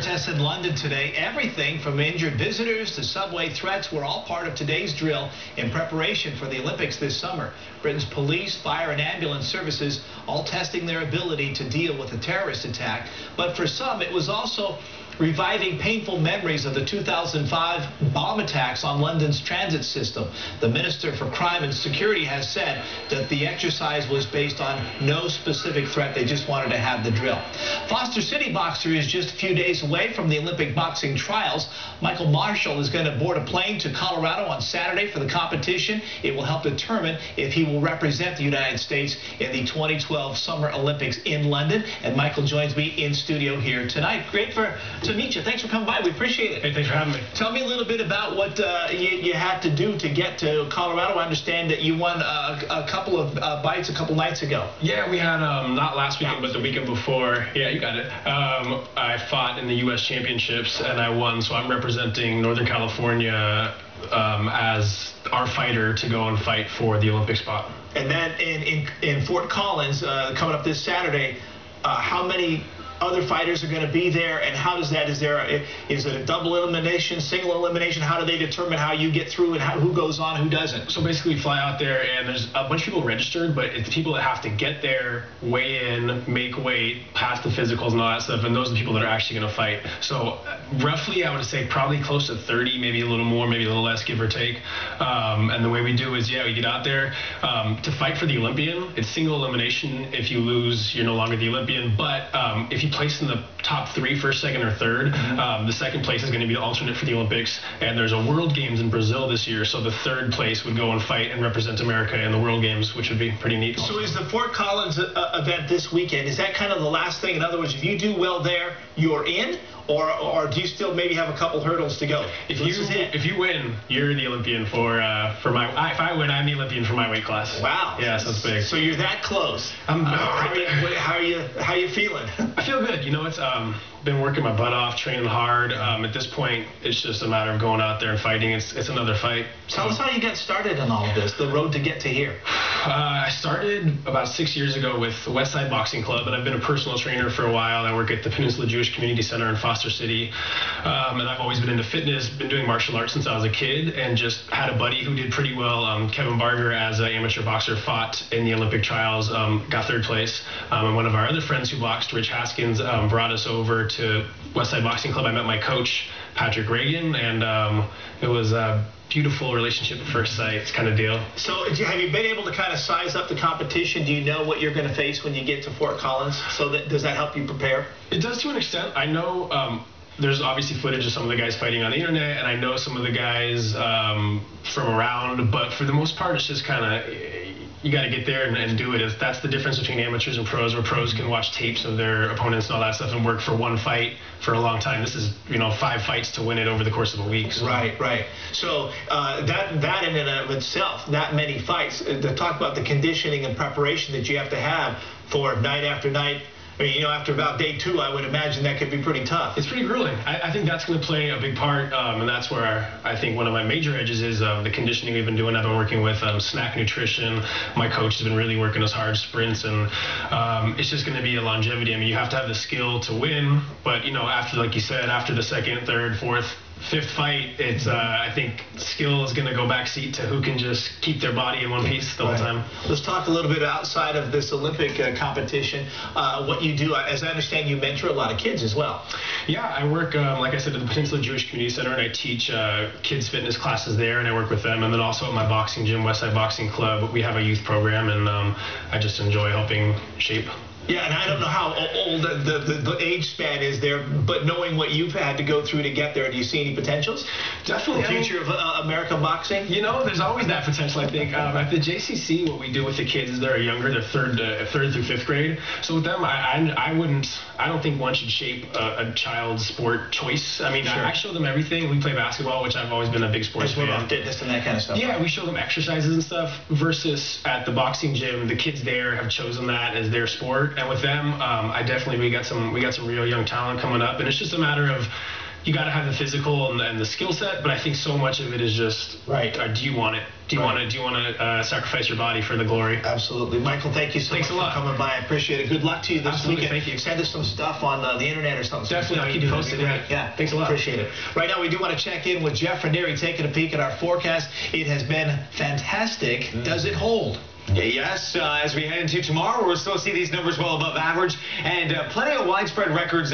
protests in London today. Everything from injured visitors to subway threats were all part of today's drill in preparation for the Olympics this summer. Britain's police, fire and ambulance services all testing their ability to deal with a terrorist attack. But for some, it was also reviving painful memories of the 2005 bomb attacks on London's transit system. The Minister for Crime and Security has said that the exercise was based on no specific threat. They just wanted to have the drill. Foster City boxer is just a few days away from the Olympic boxing trials. Michael Marshall is going to board a plane to Colorado on Saturday for the competition. It will help determine if he will represent the United States in the 2012 Summer Olympics in London. And Michael joins me in studio here tonight. Great to meet you. Thanks for coming by. We appreciate it. Hey, thanks for having me. Tell me a little bit about what you had to do to get to Colorado. I understand that you won a couple of bites a couple nights ago. Yeah, we had, not last weekend, but the weekend before. Yeah, you got it. I fought in the U.S. Championships, and I won, so I'm representing Northern California as our fighter to go and fight for the Olympic spot. And then in Fort Collins, coming up this Saturday, how many other fighters are going to be there, and how does that, is it a double elimination, single elimination? How do they determine how you get through and who goes on, who doesn't? So basically we fly out there and there's a bunch of people registered, but it's people that have to get there, weigh in, make weight, pass the physicals and all that stuff, and those are the people that are actually going to fight. So roughly I would say probably close to 30, maybe a little more, maybe a little less, give or take. And the way we do is, yeah, we get out there to fight for the Olympian. It's single elimination. If you lose, you're no longer the Olympian, but if you place in the top 3, first, second, or third. The second place is going to be the alternate for the Olympics, and there's a World Games in Brazil this year, so the third place would go and fight and represent America in the World Games, which would be pretty neat. So is the Fort Collins event this weekend, is that kind of the last thing? In other words, if you do well there, you're in? Or do you still maybe have a couple hurdles to go? If you win, you're the Olympian for my. If I win, I'm the Olympian for my weight class. Wow. Yeah, so it's big. So you're that close. How are you feeling? I feel good. You know, it's been working my butt off, training hard. At this point, it's just a matter of going out there and fighting. It's another fight. Tell us how you got started in all of this, the road to get to here. I started about 6 years ago with the Westside Boxing Club, and I've been a personal trainer for a while. I work at the Peninsula Jewish Community Center in Foster City, and I've always been into fitness, been doing martial arts since I was a kid, and just had a buddy who did pretty well. Kevin Barger, as an amateur boxer, fought in the Olympic trials, got 3rd place, and one of our other friends who boxed, Rich Haskins, brought us over to Westside Boxing Club. I met my coach, Patrick Reagan, and it was a beautiful relationship at first sight kind of deal. So have you been able to kind of size up the competition? Do you know what you're going to face when you get to Fort Collins? Does that help you prepare? It does to an extent. I know there's obviously footage of some of the guys fighting on the internet, and I know some of the guys from around, but for the most part, it's just kind of, you got to get there and do it. That's the difference between amateurs and pros, where pros can watch tapes of their opponents and all that stuff and work for one fight for a long time. This is, 5 fights to win it over the course of a week. So. Right. So that in and of itself, that many fights, to talk about the conditioning and preparation that you have to have for night after night. I mean, after about day 2, I would imagine that could be pretty tough. It's pretty grueling. I think that's going to play a big part, and that's where I think one of my major edges is the conditioning we've been doing. I've been working with Snack Nutrition. My coach has been really working us hard, sprints, and it's just going to be a longevity. I mean, you have to have the skill to win, but, after, like you said, after the 2nd, 3rd, 4th, 5th fight, it's I think skill is going to go backseat to who can just keep their body in one piece the whole time. Let's talk a little bit outside of this Olympic competition. What you do, as I understand, you mentor a lot of kids as well. Yeah, I work, like I said, at the Peninsula Jewish Community Center, and I teach kids fitness classes there, and I work with them. And then also at my boxing gym, Westside Boxing Club, we have a youth program, and I just enjoy helping shape. Yeah, and I don't know how old the age span is there, but knowing what you've had to go through to get there, do you see any potentials? Definitely. The future of American boxing? There's always that potential, I think. At the JCC, what we do with the kids is they're younger, they're third through 5th grade. So with them, I don't think one should shape a child's sport choice. I mean, sure. I show them everything. We play basketball, which I've always been a big sports fan. About fitness and that kind of stuff. Yeah, we show them exercises and stuff, versus at the boxing gym, the kids there have chosen that as their sport. And with them, we got some real young talent coming up, and it's just a matter of you got to have the physical and the skill set, but I think so much of it is just right. Do you want it? Do you want to sacrifice your body for the glory? Absolutely. Michael, thank you so much for coming by. I appreciate it. Good luck to you this weekend. Thank you. Send us some stuff on the internet or something. Definitely, I'll keep you posted. Yeah, thanks a lot. Appreciate it. Right now, we do want to check in with Jeff Ranieri, taking a peek at our forecast. It has been fantastic. Does it hold? Yes, as we head into tomorrow, we'll still see these numbers well above average and plenty of widespread records